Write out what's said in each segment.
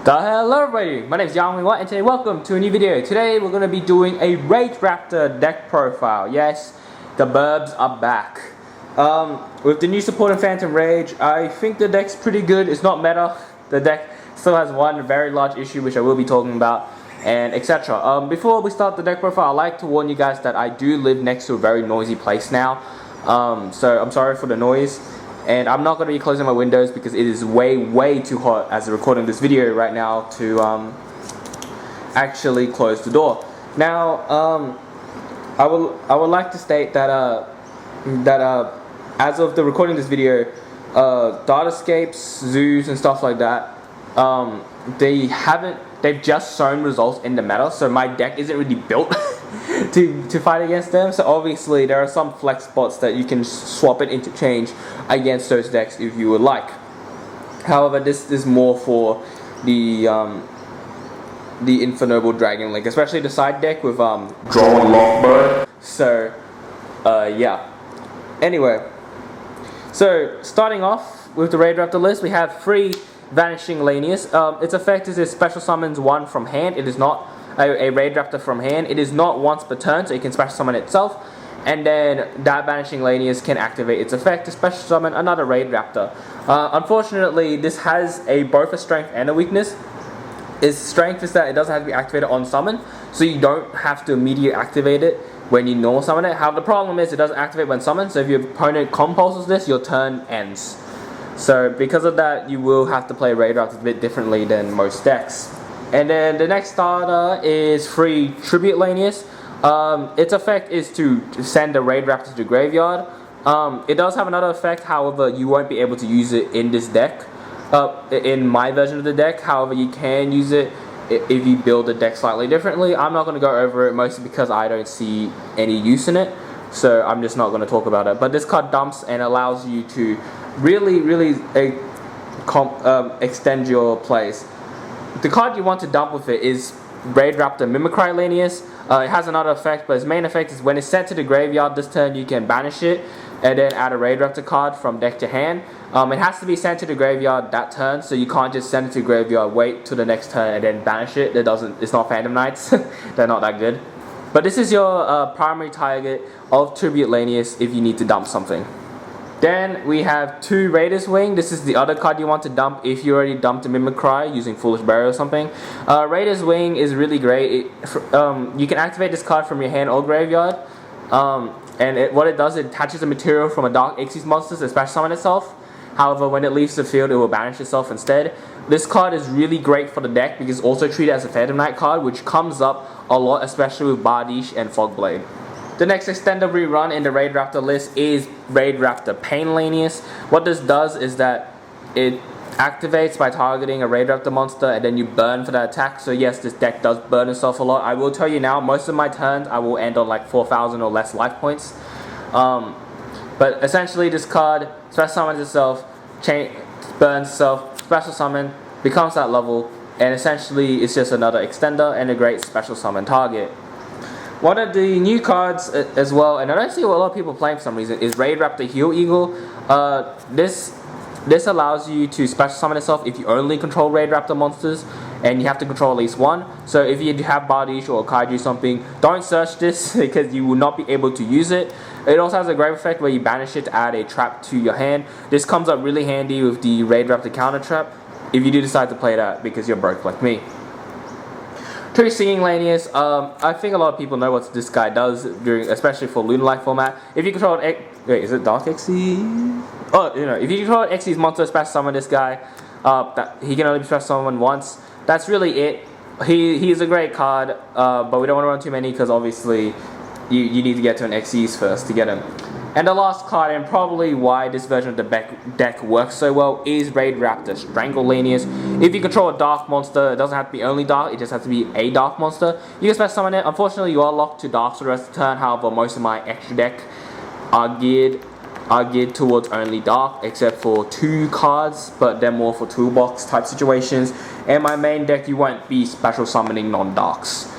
Hello everybody, my name is Yang and today welcome to a new video. Today we're going to be doing a Raidraptor deck profile. Yes, the burbs are back. With the new support in Phantom Rage, I think the deck's pretty good. It's not meta. The deck still has one very large issue which I will be talking about, and etc. Before we start the deck profile, I'd like to warn you guys that I do live next to a very noisy place now. So I'm sorry for the noise. And I'm not going to be closing my windows because it is way too hot as I'm recording this video right now to actually close the door. Now, I would like to state that as of the recording this video, datascapes, zoos, and stuff like that, they've just shown results in the meta, so my deck isn't really built to fight against them. So obviously there are some flex spots that you can swap it interchange against those decks if you would like. However, this is more for the Infernoble Dragon Link, especially the side deck with Droll and Lockbird. So yeah. Anyway, so starting off with the Raidraptor list, we have 3 Vanishing Lanius. Its effect is it special summons 1 from hand. It is not a Raidraptor from hand. It is not once per turn, so it can special summon itself, and then that Vanishing Lanius can activate its effect to special summon another Raidraptor. Unfortunately, this has both a strength and a weakness. Its strength is that it doesn't have to be activated on summon, so you don't have to immediately activate it when you normal summon it. However, the problem is it doesn't activate when summoned, so if your opponent compulses this, your turn ends. So because of that, you will have to play Raidraptor a bit differently than most decks. And then the next starter is 3 Tribute Lanius. Its effect is to send a Raidraptor to the graveyard. It does have another effect, however you won't be able to use it in this deck, in my version of the deck. However, you can use it if you build the deck slightly differently. I'm not going to go over it, mostly because I don't see any use in it, so I'm just not going to talk about it. But this card dumps and allows you to really extend your plays. The card you want to dump with it is Raidraptor Mimicry Lanius. It has another effect, but its main effect is when it's sent to the graveyard this turn, you can banish it and then add a Raidraptor card from deck to hand. It has to be sent to the graveyard that turn, so you can't just send it to the graveyard, wait till the next turn, and then banish it. It's not Phantom Knights. They're not that good. But this is your primary target of Tribute Lanius if you need to dump something. Then we have 2 Raider's Wing. This is the other card you want to dump if you already dumped a Mimicry using Foolish Burial or something. Raider's Wing is really great. You can activate this card from your hand or graveyard. What it does, it attaches a material from a Dark Xyz monster to special summon itself. However, when it leaves the field, it will banish itself instead. This card is really great for the deck because it's also treated as a Phantom Knight card, which comes up a lot, especially with Bardiche and Fogblade. The next extended rerun in the Raidraptor list is Raidraptor Pain Lanius. What this does is that it activates by targeting a Raidraptor monster and then you burn for that attack. So yes, this deck does burn itself a lot. I will tell you now, most of my turns I will end on like 4,000 or less life points. But essentially this card special summons itself, burns itself, special summon, becomes that level, and essentially it's just another extender and a great special summon target. One of the new cards as well, and I don't see a lot of people playing for some reason, is Raidraptor Heel Eagle. This allows you to special summon itself if you only control Raidraptor monsters, and you have to control at least 1. So if you have Bardiche or Kaiju something, don't search this because you will not be able to use it. It also has a great effect where you banish it to add a trap to your hand. This comes up really handy with the Raidraptor counter trap if you do decide to play that because you're broke like me. 2 Singing Lanius. I think a lot of people know what this guy does, especially for Lunar-like format. If you control wait, is it Dark Xyz? Oh, if you control Xyz monster, special summon this guy. He can only be special summoned once. That's really it. He's a great card, but we don't want to run too many because obviously you need to get to an Xyz first to get him. And the last card, and probably why this version of the deck works so well, is Raidraptor Strangle Lanius. If you control a dark monster, it doesn't have to be only dark, it just has to be a dark monster. You can special summon it. Unfortunately, you are locked to dark for the rest of the turn. However, most of my extra deck are geared towards only dark, except for 2 cards, but they're more for toolbox type situations. And my main deck, you won't be special summoning non-darks.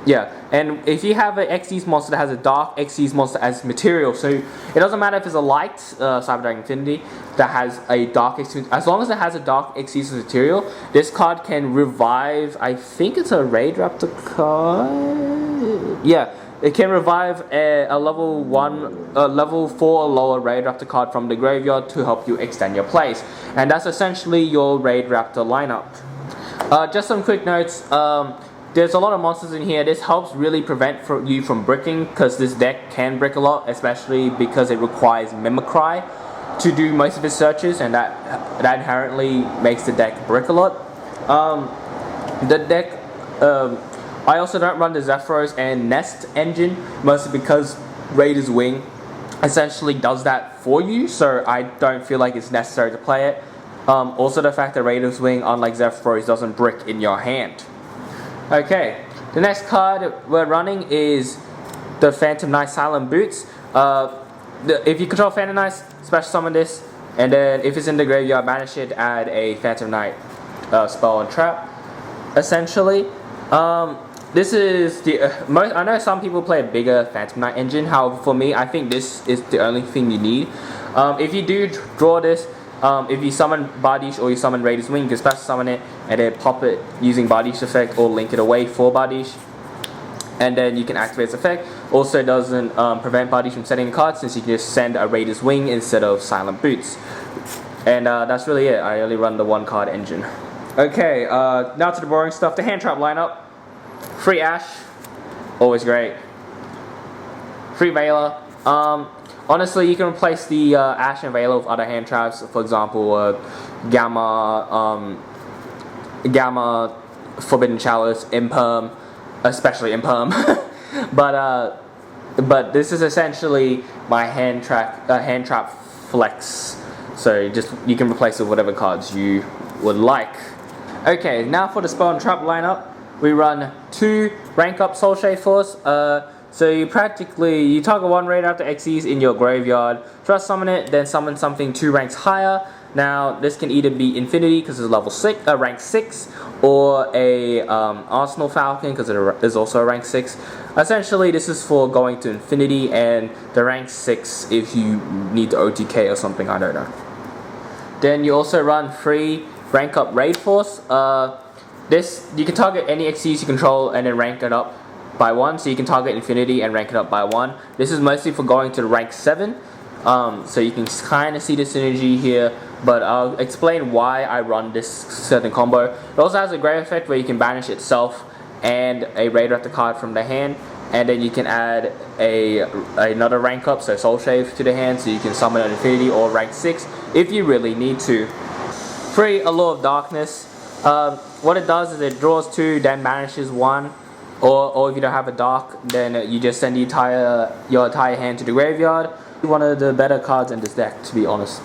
Yeah, and if you have an Xyz monster that has a dark Xyz monster as material, so it doesn't matter if it's a light Cyber Dragon Infinity that has a dark Xyz, as long as it has a dark Xyz material, this card can revive, I think it's a Raidraptor card? Yeah, it can revive a level 4 or lower Raidraptor card from the graveyard to help you extend your plays. And that's essentially your Raidraptor lineup. Just some quick notes. There's a lot of monsters in here. This helps really prevent you from bricking, because this deck can brick a lot, especially because it requires Mimicry to do most of its searches, and that inherently makes the deck brick a lot. The deck, I also don't run the Zephyros and Nest engine, mostly because Raider's Wing essentially does that for you, so I don't feel like it's necessary to play it. Also the fact that Raider's Wing, unlike Zephyros, doesn't brick in your hand. Okay, the next card we're running is the Phantom Knight Silent Boots. If you control Phantom Knights, special summon this, and then if it's in the graveyard, banish it, add a Phantom Knight spell and trap. Essentially, this is the I know some people play a bigger Phantom Knight engine. However, for me, I think this is the only thing you need. If you do draw this, if you summon Bardiche or you summon Raider's Wing, you can special summon it and then pop it using Bardiche effect or link it away for Bardiche, and then you can activate its effect. Also, it doesn't prevent Bardiche from setting a card, since you can just send a Raider's Wing instead of Silent Boots. And that's really it. I only run the 1-card engine. Okay, now to the boring stuff. The hand trap lineup. Free Ash, always great. Free Veiler. Honestly, you can replace the Ash and Veiler with other hand traps. For example, Gamma, Forbidden Chalice, Imperm, especially Imperm. but this is essentially my hand trap flex. So you can replace it with whatever cards you would like. Okay, now for the spell and trap lineup, we run 2 rank up Soul Shade Force. So you target 1 Raidraptor Xyz in your graveyard, trust summon it, then summon something 2 ranks higher. Now this can either be Infinity because it's level 6, rank 6, or a Arsenal Falcon because it is also a rank 6. Essentially, this is for going to Infinity, and the rank 6 if you need the OTK or something, I don't know. Then you also run 3 rank up Raid Force. This you can target any Xyz you control and then rank it up by 1, so you can target Infinity and rank it up by 1. This is mostly for going to rank 7, so you can kind of see the synergy here, but I'll explain why I run this certain combo. It also has a grave effect where you can banish itself and a Raidraptor card from the hand, and then you can add another rank up, so Soul Shave, to the hand, so you can summon an Infinity or rank 6 if you really need to. 3 Allure of Darkness. What it does is it draws 2, then banishes 1. Or if you don't have a dark, then you just send your entire hand to the graveyard. One of the better cards in this deck, to be honest.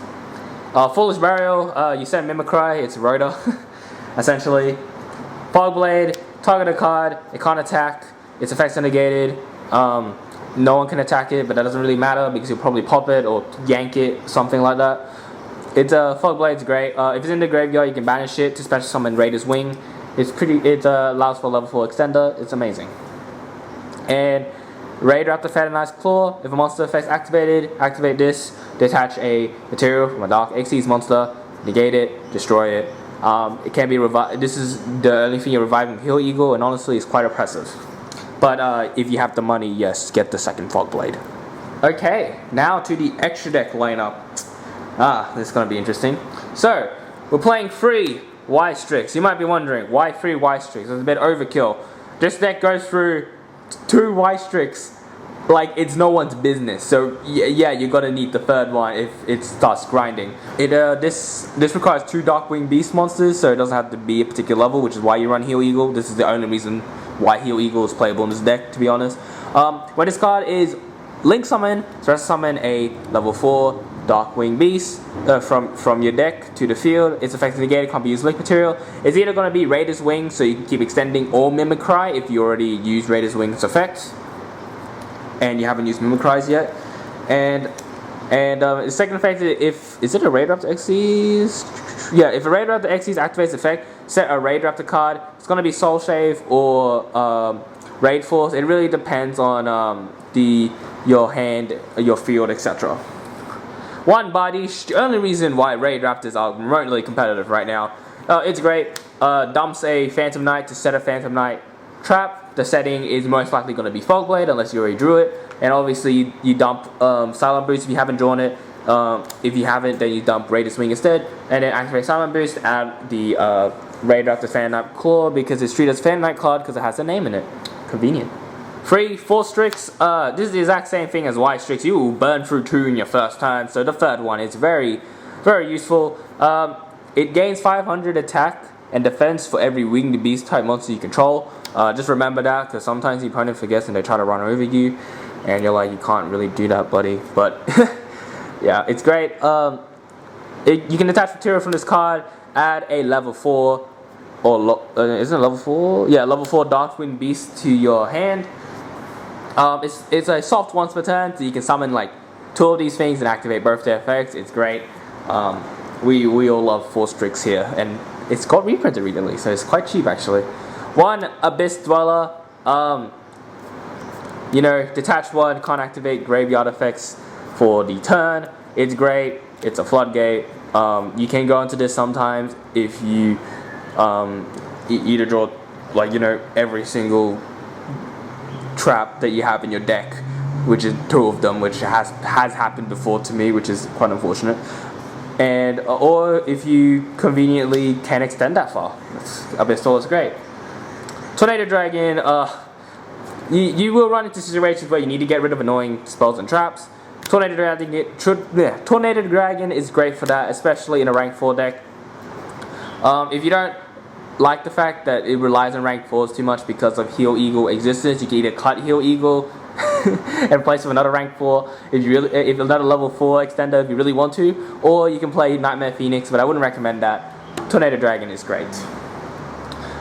Foolish Burial, you send Mimicry, it's Rhoda, essentially. Fogblade, target a card, it can't attack, its effects are negated. No one can attack it, but that doesn't really matter because you'll probably pop it or yank it, something like that. Fogblade's great. If it's in the graveyard, you can banish it to special summon Raider's Wing. It allows for level 4 extender. It's amazing. And Raidraptor Fraternized Claw. If a monster effect's activated, activate this. Detach a material from a dark Xyz monster. Negate it. Destroy it. It can be revived. This is the only thing you're reviving Heal Eagle, and honestly, it's quite oppressive. But if you have the money, yes, get the second Fogblade. Okay, now to the extra deck lineup. This is gonna be interesting. So we're playing 3 Wise Strix. You might be wondering, why 3 Wise Strix? It's a bit overkill. This deck goes through 2 Wise Strix like it's no one's business. So yeah, you're gonna need the 3rd one if it starts grinding. This requires 2 Darkwing Beast monsters, so it doesn't have to be a particular level, which is why you run Heal Eagle. This is the only reason why Heal Eagle is playable in this deck, to be honest. When this card is Link Summon, so summon a level 4 Darkwing Beast from your deck to the field. It's effectively negated, can't be used Link material. It's either going to be Raider's Wing, so you can keep extending, or Mimicry if you already used Raider's Wing's effect and you haven't used Mimicry's yet. And the second effect is it a Raidraptor Xyz? Yeah, if a Raidraptor Xyz activates the effect, set a Raidraptor card. It's going to be Soul Shave or Raid Force. It really depends on your hand, your field, etc. One Bardiche. The only reason why Raidraptors are remotely competitive right now. It's great. Dumps a Phantom Knight to set a Phantom Knight trap. The setting is most likely going to be Fog Blade unless you already drew it. And obviously you dump Silent Boost if you haven't drawn it. If you haven't, then you dump Raider's Wing instead. And then activate Silent Boost, add the Raidraptor Phantom Knight Claw because it's treated as Phantom Knight card because it has a name in it. Convenient. 3, Force Strix. This is the exact same thing as Wise Strix. You will burn through 2 in your first turn, so the third one is very, very useful. It gains 500 attack and defense for every winged beast type monster you control. Just remember that, because sometimes the opponent forgets and they try to run over you, and you're like, you can't really do that, buddy. But yeah, it's great. You can attach material from this card, add a level 4, or isn't it level 4? Yeah, level 4 Darkwind Beast to your hand. It's a soft once per turn, so you can summon like 2 of these things and activate both their effects. It's great. We all love Force Strix here, and it's got reprinted recently, so it's quite cheap actually. 1 Abyss Dweller. You know, detach 1, can't activate graveyard effects for the turn. It's great. It's a floodgate. You can go into this sometimes if you either draw like, you know, every single trap that you have in your deck, which is 2 of them, which has happened before to me, which is quite unfortunate. And or if you conveniently can extend that far, Abyss Dweller is great. Tornado Dragon. You will run into situations where you need to get rid of annoying spells and traps. Tornado Dragon is great for that, especially in a rank 4 deck. If you don't like the fact that it relies on rank 4s too much because of Heal Eagle existence, you can either cut Heal Eagle and replace with another rank 4 if another level 4 extender if you really want to, or you can play Nightmare Phoenix, but I wouldn't recommend that. Tornado Dragon is great.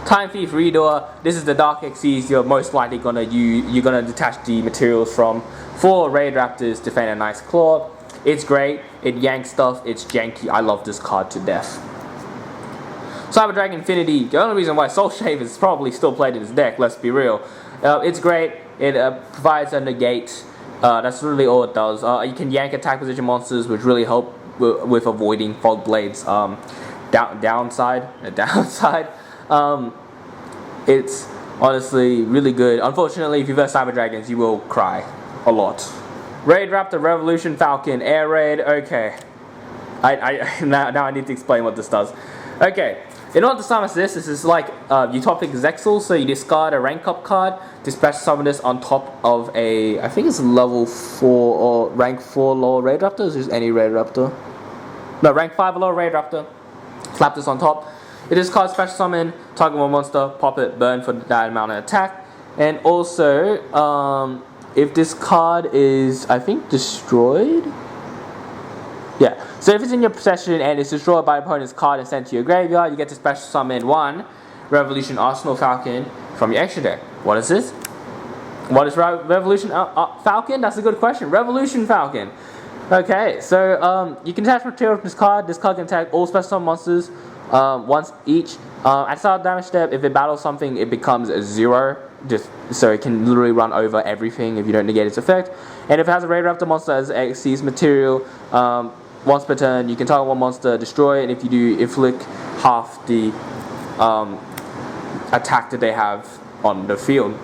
Time Thief Reader. This is the Dark Xyz you're most likely gonna use. You're gonna detach the materials from for Raidraptors to defend a nice claw. It's great. It yanks stuff. It's janky. I love this card to death. Cyber Dragon Infinity. The only reason why Soul Shave is probably still played in this deck, let's be real. It's great. It provides a negate. That's really all it does. You can yank attack position monsters, which really help with avoiding Fog Blade's downside. It's honestly really good. Unfortunately, if you verse Cyber Dragons, you will cry a lot. Raidraptor Revolution Falcon Air Raid. Okay, now I need to explain what this does. Okay, in order to summon this is like Utopic Zexal, so you discard a rank up card to special summon this on top of a, I think it's level 4 or rank 4 lower Raidraptor, or just any Raidraptor? No, rank 5 lower Raidraptor. Slap this on top. It is called special summon, target one monster, pop it, burn for that amount of attack. And also, if this card is, I think, destroyed? Yeah, so if it's in your possession and it's destroyed by opponent's card and sent to your graveyard, you get to special summon 1 Revolution Arsenal Falcon from your extra deck. What is this? What is Revolution Falcon? That's a good question. Revolution Falcon. Okay, so you can attach material from this card. This card can attack all special summon monsters once each. At start damage step, if it battles something, it becomes a 0. Just so it can literally run over everything if you don't negate its effect. And if it has a Raidraptor monster as Xyz material, once per turn, you can target one monster, destroy it, and if you do, inflict half the attack that they have on the field,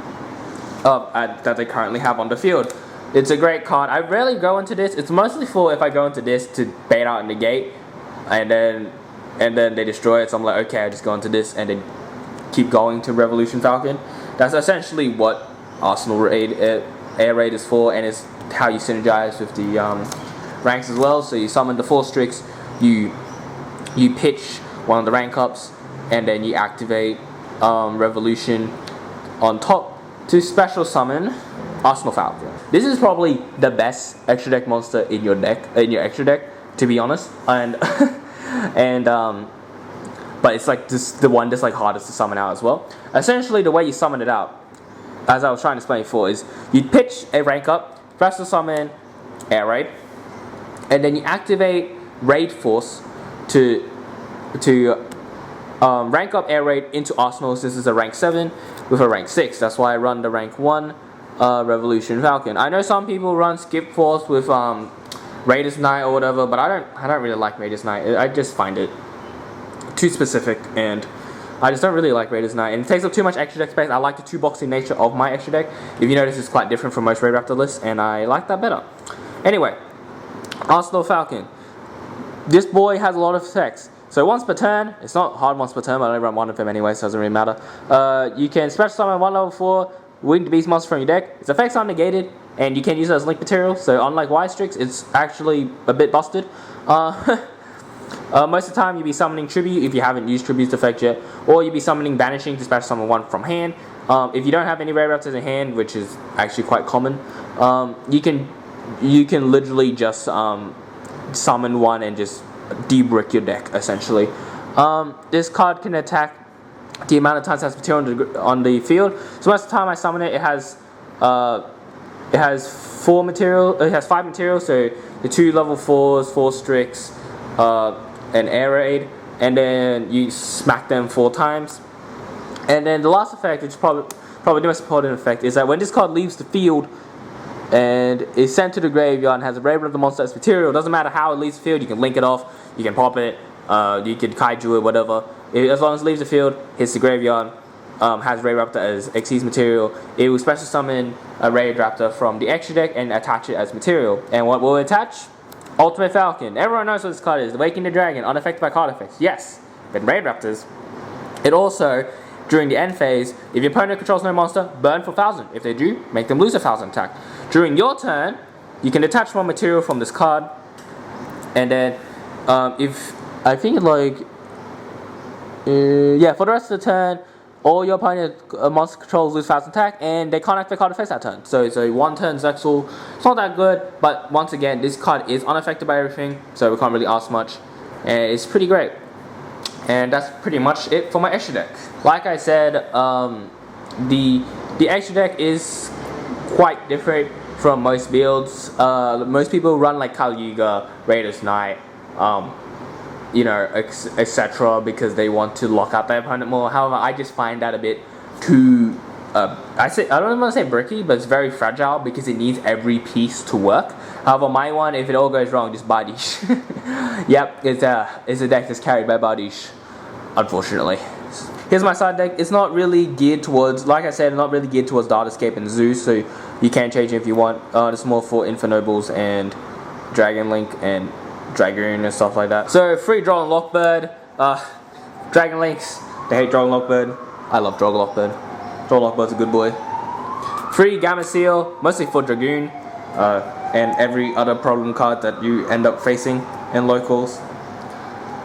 that they currently have on the field. It's a great card. I rarely go into this. It's mostly for if I go into this to bait out and negate, and then they destroy it. So I'm like, okay, I just go into this and then keep going to Revolution Falcon. That's essentially what Arsenal Air Raid is for, and it's how you synergize with the ranks as well. So you summon the Force Strix, you pitch one of the rank ups, and then you activate Revolution on top to special summon Arsenal Falcon. This is probably the best extra deck monster in your extra deck, to be honest, and but it's like the one that's like hardest to summon out as well. Essentially, the way you summon it out, as I was trying to explain before, is you pitch a rank up, special summon Air Raid, and then you activate Raid Force to rank up Air Raid into Arsenal. This is a rank 7. with a rank 6. That's why I run the rank 1 Revolution Falcon. I know some people run Skip Force with Raiders Knight or whatever, but I don't really like Raiders Knight. I just find it too specific, and I just don't really like Raiders Knight, and it takes up too much extra deck space. I like the 2-boxing nature of my extra deck. If you notice, it's quite different from most Raidraptor lists, and I like that better. Anyway, Arsenal Falcon. This boy has a lot of effects. So once per turn, it's not hard once per turn, but I only run one of them anyway, so it doesn't really matter. You can special summon one level 4 winged beast monster from your deck. Its effects are negated, and you can use it as link material. So unlike Wise Strix, it's actually a bit busted. Most of the time, you'll be summoning Tribute if you haven't used Tribute's effect yet, or you'll be summoning Vanishing to special summon one from hand. If you don't have any Raidraptors in hand, which is actually quite common, you can literally just summon one and just de-brick your deck, essentially. This card can attack the amount of times it has material on the field. So most of the time I summon it, it has 5 materials, so the 2 level 4s, Force Strix, and Air Raid, and then you smack them 4 times. And then the last effect, which is probably the most important effect, is that when this card leaves the field and is sent to the graveyard and has a Raven of the monster as material, doesn't matter how it leaves the field, you can link it off, you can pop it, you can kaiju it, whatever. As long as it leaves the field, hits the graveyard, has Raidraptor as Xyz material, it will special summon a Raidraptor from the extra deck and attach it as material. And what will it attach? Ultimate Falcon. Everyone knows what this card is. Awaken the Dragon, unaffected by card effects. Yes, but Raidraptors. It also, during the end phase, if your opponent controls no monster, burn for 1,000. If they do, make them lose 1,000 attack. During your turn, you can detach one material from this card, and then if I think like for the rest of the turn, all your opponent monster controls lose 1,000 attack, and they can't activate card effects that turn. So it's a 1-turn Zexal. It's not that good, but once again, this card is unaffected by everything, so we can't really ask much, and it's pretty great. And that's pretty much it for my extra deck. Like I said, the extra deck is quite different from most builds. Most people run like Kalyuga, Raiders Knight, etc. because they want to lock out their opponent more. However, I just find that a bit too, I don't want to say bricky, but it's very fragile because it needs every piece to work. However, my one, if it all goes wrong, just Bardiche. Yep, it's a deck that's carried by Bardiche, unfortunately. Here's my side deck. It's not really geared towards, like I said, not really geared towards Darkscape and Zeus, so you can change it if you want. It's more for Infernobles and Dragon Link and Dragoon and stuff like that. So, free Droll and Lockbird. Dragon Links, they hate Droll and Lockbird. I love Droll and Lockbird. Droll and Lockbird's a good boy. Free Gameciel, mostly for Dragoon, and every other problem card that you end up facing in locals.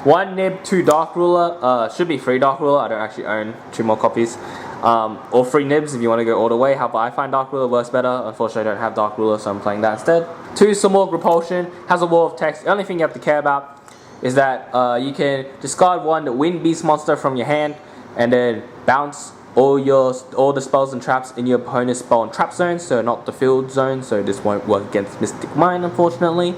1 Nib, 2 Dark Ruler, should be free Dark Ruler, I don't actually own 2 more copies. Or free Nibs if you want to go all the way. However, I find Dark Ruler works better. Unfortunately, I don't have Dark Ruler, so I'm playing that instead. 2 Simorgh Repulsion, has a wall of text. The only thing you have to care about is that you can discard 1 Wind Beast monster from your hand, and then bounce all the spells and traps in your opponent's spell and trap zone, so not the field zone, so this won't work against Mystic Mine, unfortunately.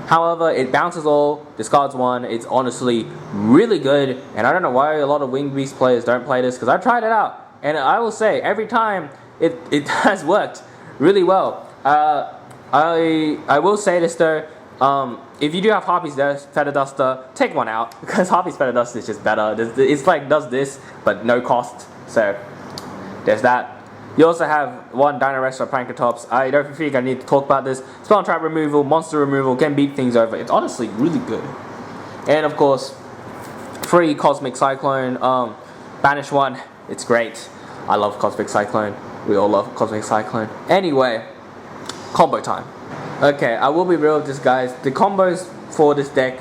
However, it bounces all, discards 1, it's honestly really good, and I don't know why a lot of Winged Beast players don't play this, because I tried it out, and I will say, every time, it has worked really well. I will say this though, if you do have Harpy's Feather Duster, take one out, because Harpy's Feather Duster is just better. It's like, does this, but no cost, so there's that. You also have 1 Dino Rex or Pankratops. I don't think I need to talk about this. Spell and trap removal, monster removal, can beat things over. It's honestly really good. And of course, free Cosmic Cyclone. Banish 1, it's great. I love Cosmic Cyclone. We all love Cosmic Cyclone. Anyway, combo time. Okay, I will be real with this, guys. The combos for this deck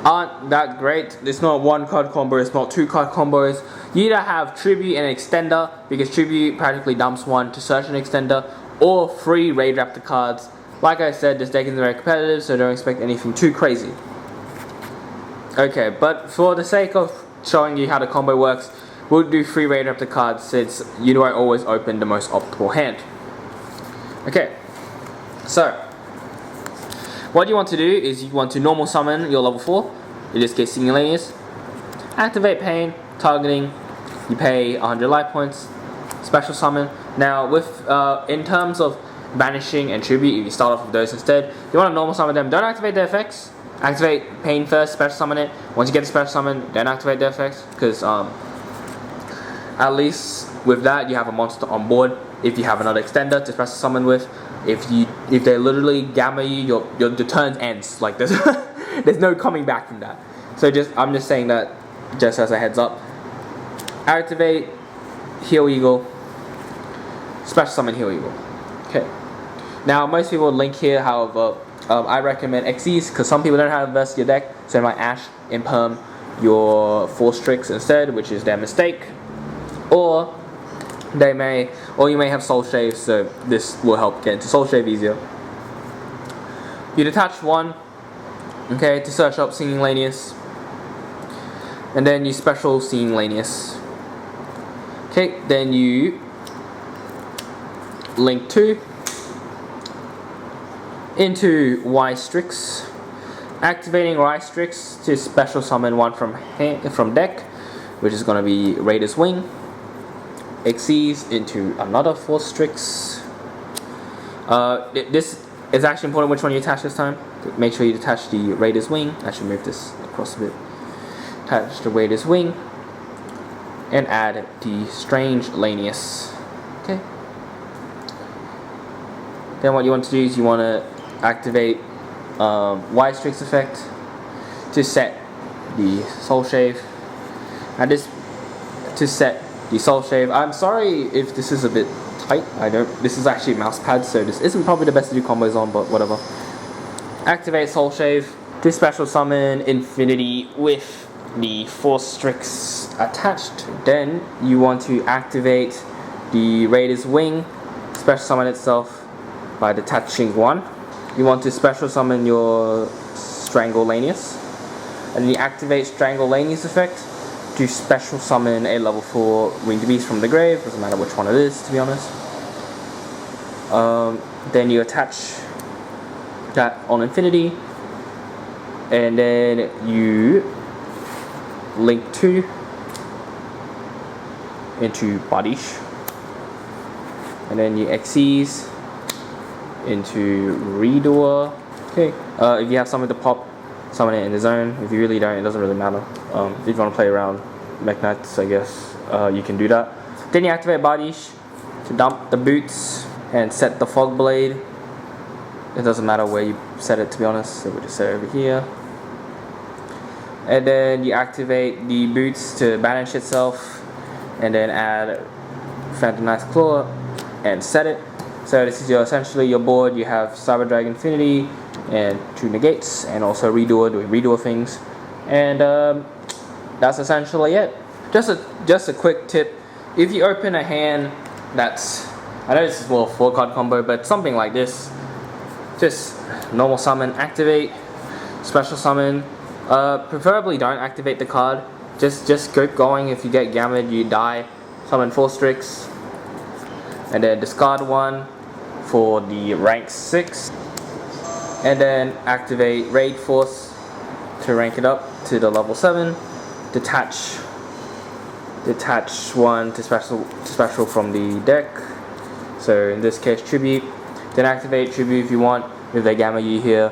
aren't that great. It's not 1 card combo, it's not 2 card combos. You either have Tribute and Extender, because Tribute practically dumps 1 to search an Extender, or free Raidraptor cards. Like I said, this deck is very competitive, so don't expect anything too crazy. Okay, but for the sake of showing you how the combo works, we'll do free Raidraptor cards since you don't always open the most optimal hand. Okay, so what you want to do is you want to normal summon your level 4, in this case Singulanius, activate Pain, targeting, you pay 100 life points, special summon. Now with in terms of Vanishing and Tribute, if you start off with those instead, if you want to normal summon them, don't activate their effects. Activate Pain first, special summon it. Once you get the special summon, then activate their effects, because at least with that you have a monster on board. If you have another extender to special summon with, if they literally gamma you, your turn ends. Like there's there's no coming back from that. So I'm just saying that just as a heads up. Activate Heal Eagle, special summon Heal Eagle. Okay. Now most people link here, however, I recommend XEs because some people don't have invest your deck, so they might Ash Imperm your Force Strix instead, which is their mistake. Or you may have Soul Shave, so this will help get into Soul Shave easier. You detach one, okay, to search up Singing Lanius, and then you special Singing Lanius. Okay, then you link 2 into Wise Strix, activating Wise Strix to special summon one from deck, which is going to be Raider's Wing. Xyz into another Force Strix. This is actually important which one you attach this time. Make sure you attach the Raider's Wing. I should move this across a bit. Attach the Raider's Wing and add the Strange Lanius. Okay. Then what you want to do is you want to activate Wise Strix effect to set the Soul Shave, and this to set the Soul Shave. I'm sorry if this is a bit tight. This is actually a mouse pad, so this isn't probably the best to do combos on, but whatever. Activate Soul Shave to special summon Infinity with the Force Strix attached. Then you want to activate the Raider's Wing, special summon itself by detaching one. You want to special summon your Strangle Lanius, and then you activate Strangle Lanius effect to special summon a level 4 Winged Beast from the grave. Doesn't matter which one it is, to be honest. Then you attach that on Infinity, and then you link 2 into Bardiche, and then you Xyz into Redoer. Okay. If you have something to pop, summon it in the zone. If you really don't, it doesn't really matter. If you want to play around Mech Knights, I guess you can do that. Then you activate Bardiche to dump the boots and set the Fog Blade. It doesn't matter where you set it, to be honest, so we'll just set it over here. And then you activate the boots to banish itself, and then add Phantom Knight's Claw and set it. So this is essentially your board. You have Cyber Dragon Infinity and 2 negates, and also Redoer doing Redoer things, and that's essentially it. Just a quick tip: if you open a hand that's, I know this is more 4-card combo, but something like this, just normal summon, activate, special summon. Preferably don't activate the card. Just keep going. If you get gammed, you die. Summon Force Strix, and then discard one for the rank 6, and then activate Raid Force to rank it up to the level 7. Detach one to special from the deck. So in this case, Tribute. Then activate Tribute if you want. If they gamma you here,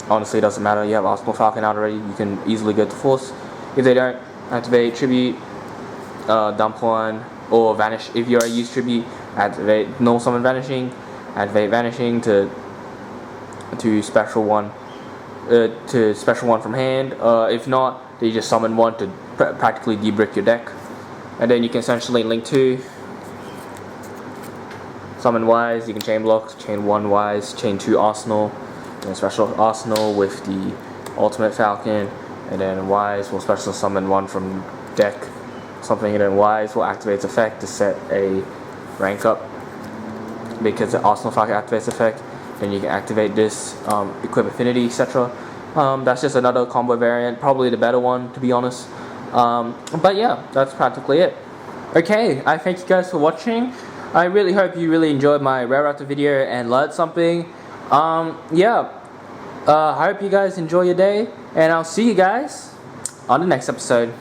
honestly it doesn't matter. You have Arsenal Falcon out already. You can easily go to Force. If they don't, activate Tribute, dump one, or Vanish. If you already use Tribute, activate normal summon Vanishing. Activate Vanishing to special one from hand. If not, then you just summon one to practically debrick your deck, and then you can essentially link 2. Summon Wise. You can chain block, chain 1 Wise, chain 2 Arsenal, and special Arsenal with the Ultimate Falcon, and then Wise will special summon one from deck, something, and then Wise will activate its effect to set a rank up, because the Arsenal Falcon activates effect. Then you can activate this, equip Affinity, etc. That's just another combo variant, probably the better one, to be honest. But yeah, that's practically it. Okay, I thank you guys for watching. I really hope you really enjoyed my Raidraptor video and learned something. Yeah, I hope you guys enjoy your day, and I'll see you guys on the next episode.